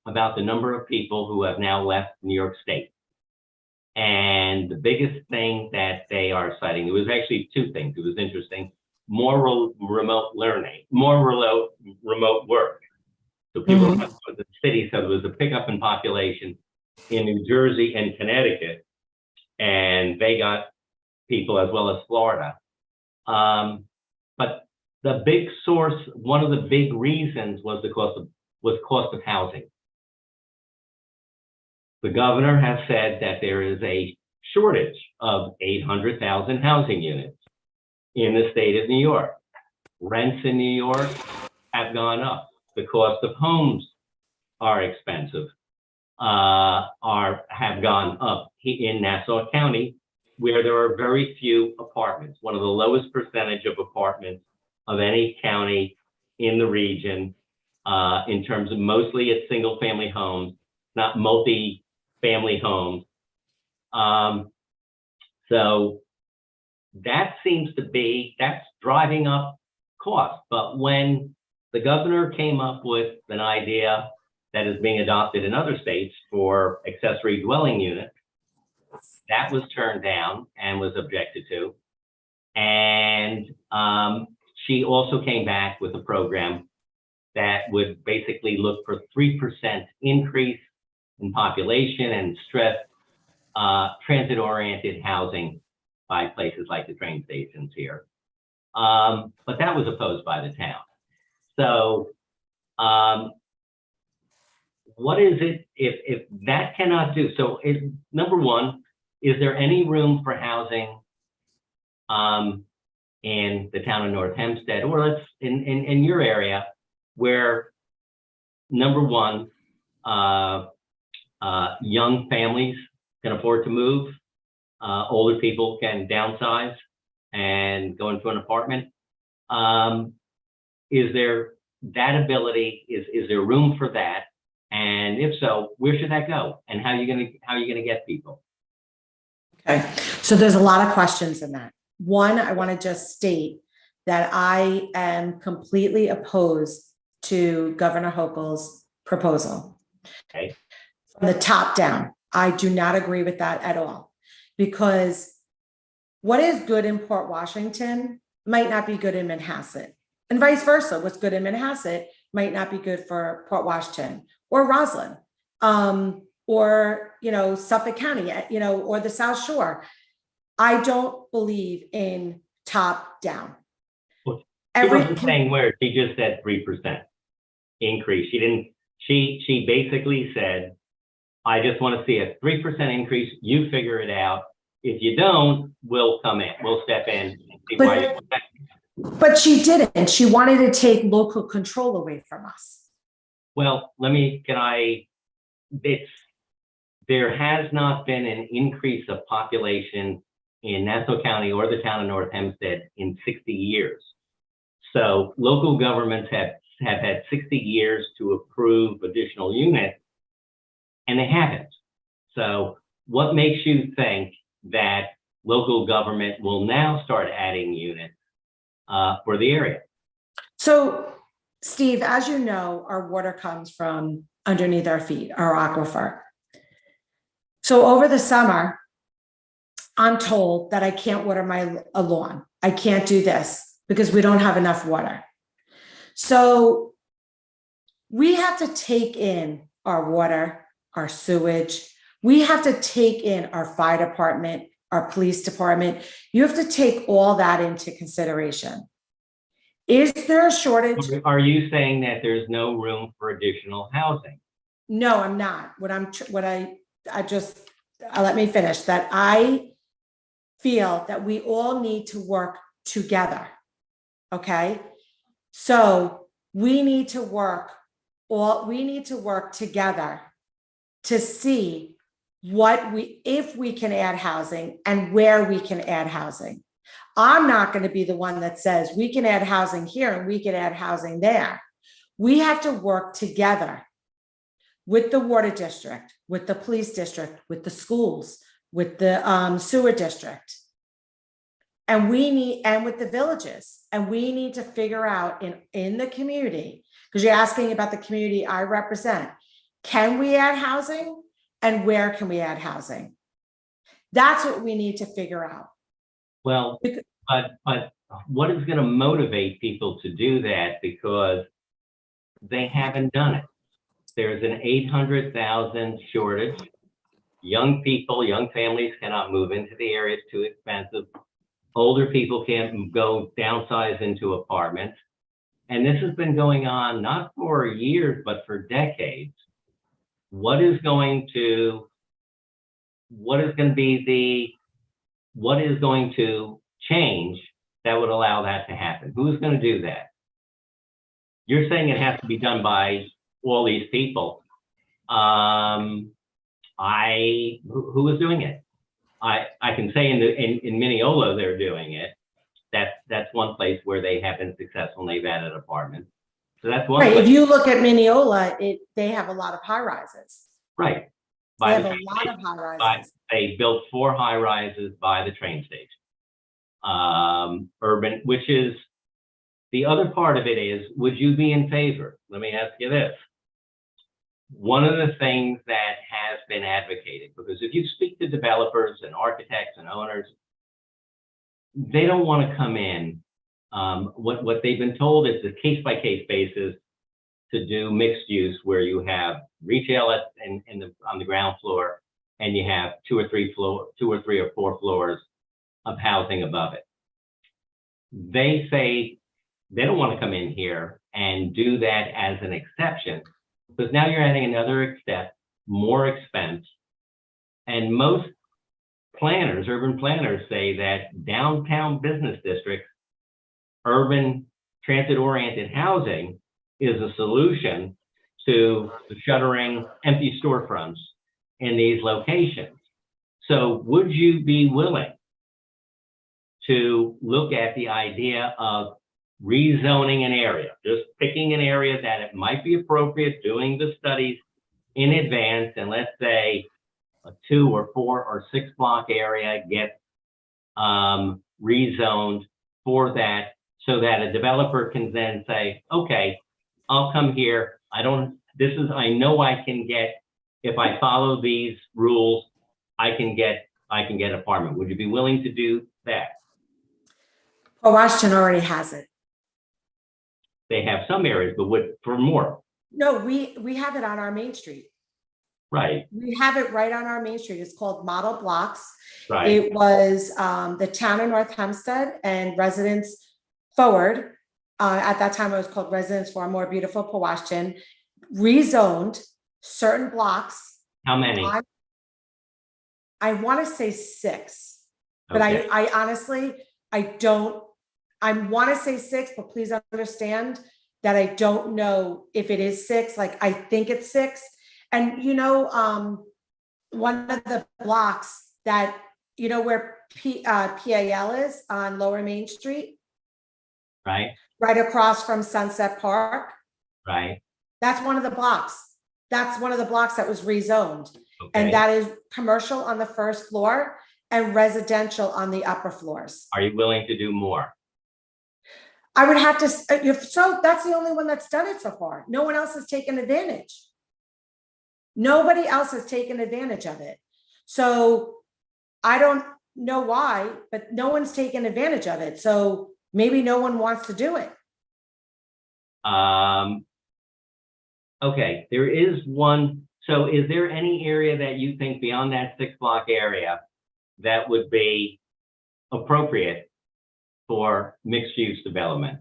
about the number of people who have now left New York State. And the biggest thing that they are citing, it was actually 2 things. It was interesting. More remote learning, more remote work. So people left the city, so there was a pickup in population in New Jersey and Connecticut, and they got people as well as Florida. But the big source, one of the big reasons was the cost of housing. The governor has said that there is a shortage of 800,000 housing units in the state of New York. Rents in New York have gone up. The cost of homes are expensive, have gone up in Nassau County, where there are very few apartments, one of the lowest percentage of apartments of any county in the region, in terms of mostly it's single family homes, not multi-family homes. So that seems to be, that's driving up costs. But when the governor came up with an idea that is being adopted in other states for accessory dwelling units, That was turned down and was objected to. And she also came back with a program that would basically look for 3% increase in population and stress transit-oriented housing by places like the train stations here. But that was opposed by the town. So what is it if that cannot do? So number one, is there any room for housing in the town of North Hempstead, or let's in your area, where number one, young families can afford to move, older people can downsize and go into an apartment? Is there that ability? Is there room for that? And if so, where should that go? And how are you gonna get people? Okay, so there's a lot of questions in that. One, I want to just state that I am completely opposed to Governor Hochul's proposal. Okay. From the top down, I do not agree with that at all, because what is good in Port Washington might not be good in Manhasset, and vice versa. What's good in Manhasset might not be good for Port Washington or Roslyn, or Suffolk County, or the South Shore. I don't believe in top down. Well, she wasn't saying where. She just said 3% increase. She didn't. She basically said, I just want to see a 3% increase. You figure it out. If you don't, we'll come in. We'll step in and see why you. But she didn't. She wanted to take local control away from us. Well, there has not been an increase of population in Nassau County or the town of North Hempstead in 60 years. So local governments have had 60 years to approve additional units, and they haven't. So what makes you think that local government will now start adding units for the area? So, Steve, as you know, our water comes from underneath our feet, our aquifer. So over the summer, I'm told that I can't water my lawn. I can't do this because we don't have enough water. So we have to take in our water, our sewage. We have to take in our fire department, our police department. You have to take all that into consideration. Is there a shortage? Are you saying that there's no room for additional housing? No, I'm not. Let me finish. That I feel that we all need to work together. Okay. So we need to work together to see if we can add housing and where we can add housing. I'm not going to be the one that says we can add housing here and we can add housing there. We have to work together with the water district, with the police district, with the schools, with the sewer district, and with the villages. And we need to figure out in the community, because you're asking about the community I represent, can we add housing and where can we add housing? That's what we need to figure out. Well, but what is going to motivate people to do that? Because they haven't done it. There's an 800,000 shortage. Young families cannot move into the area. It's too expensive. Older people can't go downsize into apartments. And this has been going on not for years, but for decades. What is going to change that would allow that to happen? Who's going to do that? You're saying it has to be done by all these people. Who is doing it? I can say in Mineola they're doing it. That's one place where they have been successful and they've added apartments. So that's one. Right. If you look at Mineola, they have a lot of high rises. Right. They have a lot of high rises. They built 4 high rises by the train station. Urban, which is the other part of it is, would you be in favor? Let me ask you this. one of the things that has been advocated, because if you speak to developers and architects and owners, they don't want to come in. What they've been told is a case-by-case basis to do mixed use, where you have retail on the ground floor, and you have two or three or four floors of housing above it. They say they don't want to come in here and do that as an exception, because now you're adding another step, more expense. And most planners, urban planners, say that downtown business districts, urban transit-oriented housing is a solution to the shuttering empty storefronts in these locations. So would you be willing to look at the idea of rezoning an area, just picking an area that it might be appropriate, doing the studies in advance, and let's say a 2 or 4 or 6 block area gets rezoned for that, so that a developer can then say, okay, I'll come here. I know I can get, if I follow these rules, I can get apartment. Would you be willing to do that? Well, Washington already has it. They have some areas, but for more? No, we have it on our main street. Right. We have it right on our main street. It's called Model Blocks. Right. It was the town of North Hempstead and Residents Forward. At that time, it was called Residents for a More Beautiful Powassan, rezoned certain blocks. How many? I want to say 6, but Okay. I honestly, I want to say 6, but please understand that I don't know if it is 6. Like, I think it's 6. And, one of the blocks that, where PAL is on Lower Main Street, Right. right across from Sunset Park. Right. That's one of the blocks. That's one of the blocks that was rezoned. Okay. And that is commercial on the first floor and residential on the upper floors. Are you willing to do more? I would have to, so that's the only one that's done it so far. No one else has taken advantage. Nobody else has taken advantage of it. So I don't know why, but no one's taken advantage of it. So maybe no one wants to do it. Okay, there is one. So is there any area that you think beyond that 6 block area that would be appropriate for mixed use development?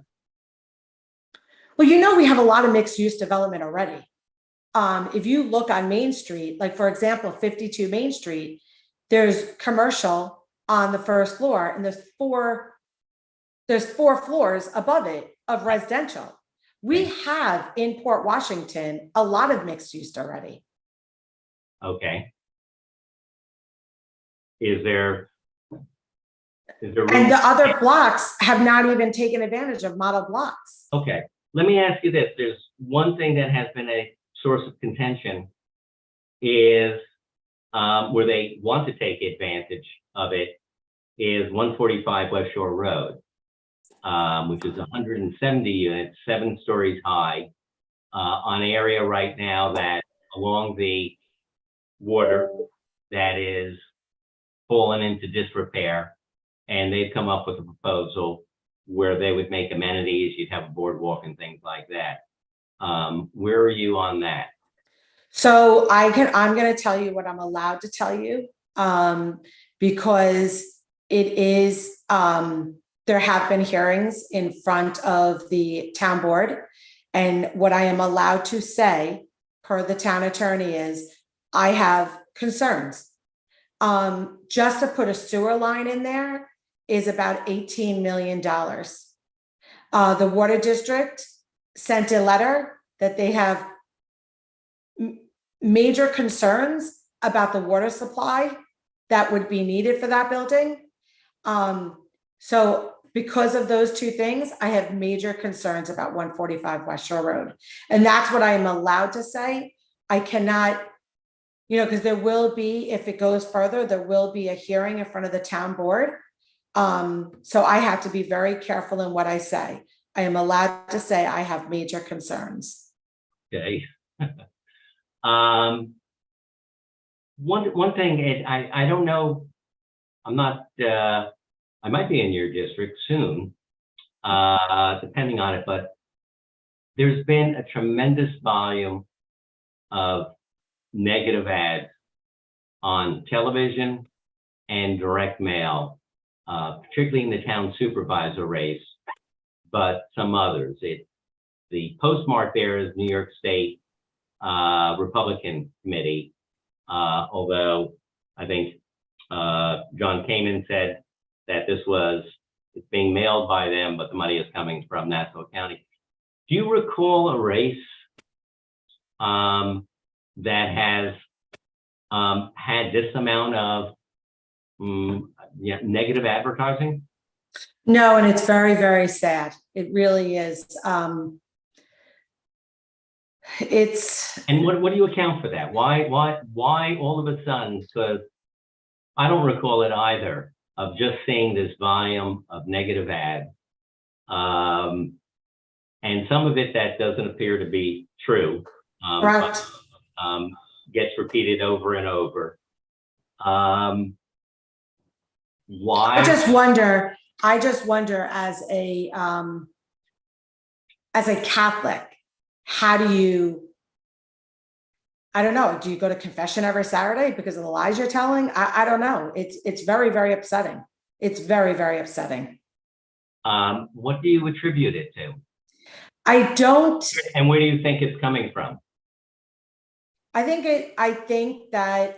Well, we have a lot of mixed use development already. If you look on Main Street, like for example, 52 Main Street, there's commercial on the first floor, and there's four floors above it of residential. We have in Port Washington a lot of mixed use already. Okay. Is there room? And the other blocks have not even taken advantage of model blocks. Okay, let me ask you this. There's one thing that has been a source of contention is where they want to take advantage of it is 145 West Shore Road, which is 170 units, 7 stories high, on an area right now that along the water that is fallen into disrepair. And they've come up with a proposal where they would make amenities, you'd have a boardwalk and things like that. Where are you on that? So I'm going to tell you what I'm allowed to tell you, because it is, there have been hearings in front of the town board. And what I am allowed to say per the town attorney is I have concerns. Just to put a sewer line in there is about $18 million. The water district sent a letter that they have major concerns about the water supply that would be needed for that building. So because of those 2 things, I have major concerns about 145 West Shore Road. And that's what I am allowed to say. I cannot, because there will be, if it goes further, there will be a hearing in front of the town board. So I have to be very careful in what I say. I am allowed to say I have major concerns. Okay. One thing is, I don't know, I'm not, I might be in your district soon, depending on it, but there's been a tremendous volume of negative ads on television and direct mail, particularly in the town supervisor race, but some others. The postmark there is New York State Republican Committee, although I think John Kamen said that it's being mailed by them, but the money is coming from Nassau County. Do you recall a race that has had this amount of negative advertising? No, and it's very, very sad. It really is. And what do you account for that? Why all of a sudden? Because I don't recall it either, of just seeing this volume of negative ads. And some of it that doesn't appear to be true. Correct. But, gets repeated over and over. Why? I just wonder as a Catholic, how do you, I don't know, do you go to confession every Saturday because of the lies you're telling? I don't know. It's very, very upsetting. It's very, very upsetting. What do you attribute it to? I don't. And where do you think it's coming from? I think that,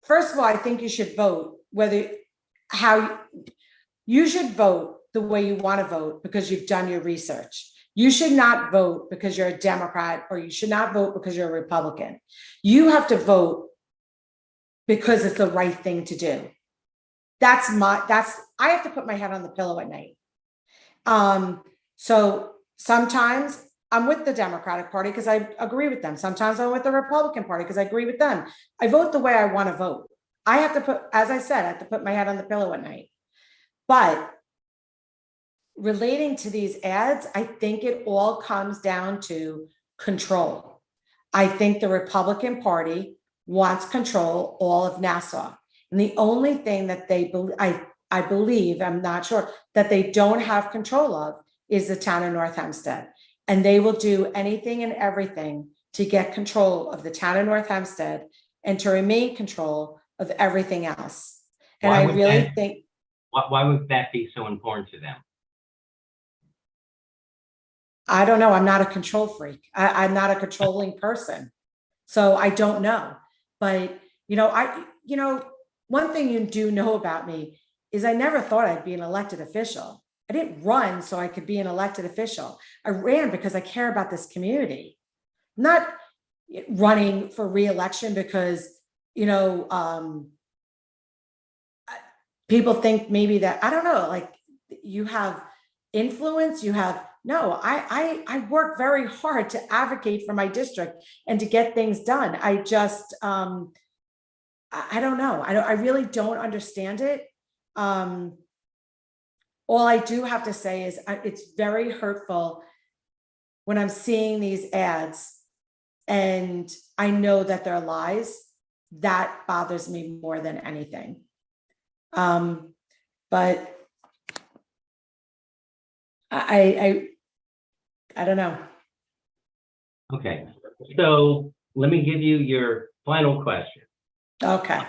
first of all, I think you should vote you should vote the way you want to vote because you've done your research. You should not vote because you're a Democrat, or you should not vote because you're a Republican. You have to vote because it's the right thing to do. I have to put my head on the pillow at night. So sometimes I'm with the Democratic Party because I agree with them. Sometimes I'm with the Republican Party because I agree with them. I vote the way I want to vote. I have to put my head on the pillow at night. But relating to these ads, I think it all comes down to control. I think the Republican Party wants control all of Nassau. And the only thing that I believe, I'm not sure, that they don't have control of is the town of North Hempstead. And they will do anything and everything to get control of the town of North Hempstead and to remain control of everything else. And I really think. Why would that be so important to them? I don't know. I'm not a control freak. I'm not a controlling person. So I don't know. But, one thing you do know about me is I never thought I'd be an elected official. I didn't run so I could be an elected official. I ran because I care about this community. I'm not running for re-election because, people think maybe that, I don't know, like you have influence, no, I work very hard to advocate for my district and to get things done. I just, I don't know. I really don't understand it. All I do have to say is it's very hurtful when I'm seeing these ads and I know that they're lies. That bothers me more than anything. But I don't know. Okay, so let me give you your final question. Okay.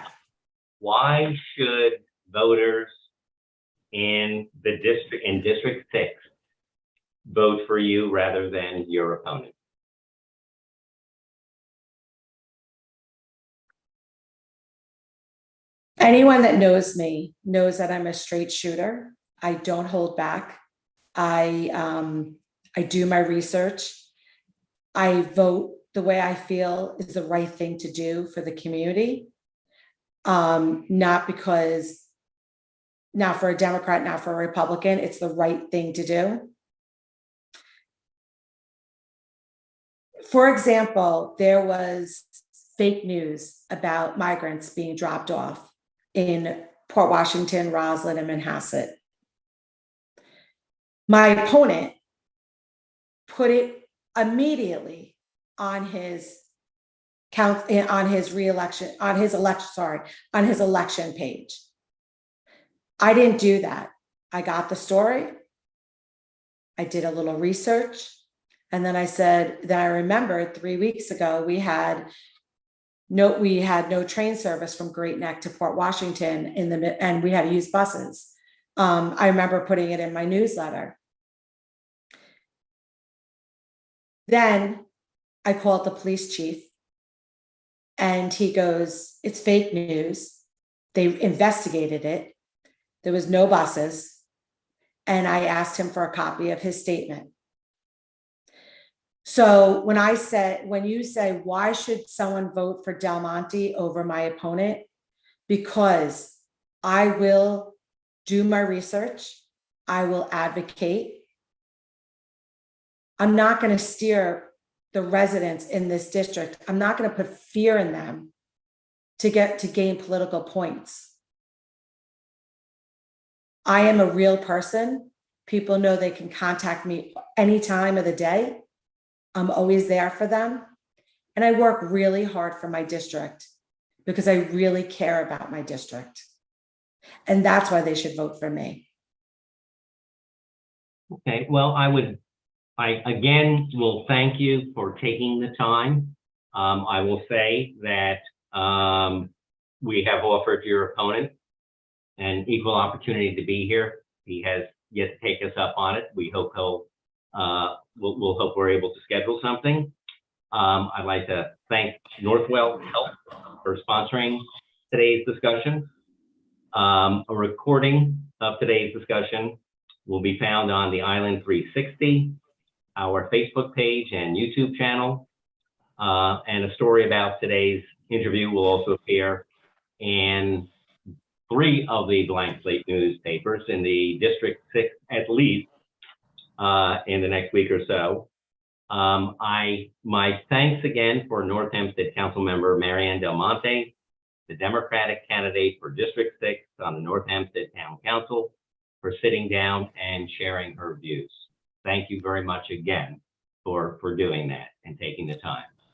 Why should voters in District 6 vote for you rather than your opponent? Anyone that knows me knows that I'm a straight shooter. I don't hold back. I do my research. I vote the way I feel is the right thing to do for the community. Not because now for a Democrat, now for a Republican, it's the right thing to do. For example, there was fake news about migrants being dropped off in Port Washington, Roslyn, and Manhasset. My opponent put it immediately on his on his election page. I didn't do that. I got the story. I did a little research. And then I said that I remembered 3 weeks ago, we had no train service from Great Neck to Port Washington and we had to use buses. I remember putting it in my newsletter. Then I called the police chief and he goes, "It's fake news. They investigated it. There was no buses." And I asked him for a copy of his statement. So when you say, why should someone vote for Dalimonte over my opponent? Because I will do my research. I will advocate. I'm not going to steer the residents in this district. I'm not going to put fear in them to gain political points. I am a real person. People know they can contact me any time of the day. I'm always there for them. And I work really hard for my district because I really care about my district. And that's why they should vote for me. Okay, well, I again will thank you for taking the time. I will say that we have offered your opponent an equal opportunity to be here. He has yet to take us up on it. We hope we'll hope we're able to schedule something. I'd like to thank Northwell Health for sponsoring today's discussion. A recording of today's discussion will be found on the Island 360, our Facebook page and YouTube channel. And a story about today's interview will also appear in 3 of the Blank Slate newspapers in the District 6 at least in the next week or so. My thanks again for North Hempstead Councilmember Mariann Dalimonte, the Democratic candidate for District 6 on the North Hempstead Town Council, for sitting down and sharing her views. Thank you very much again for doing that and taking the time.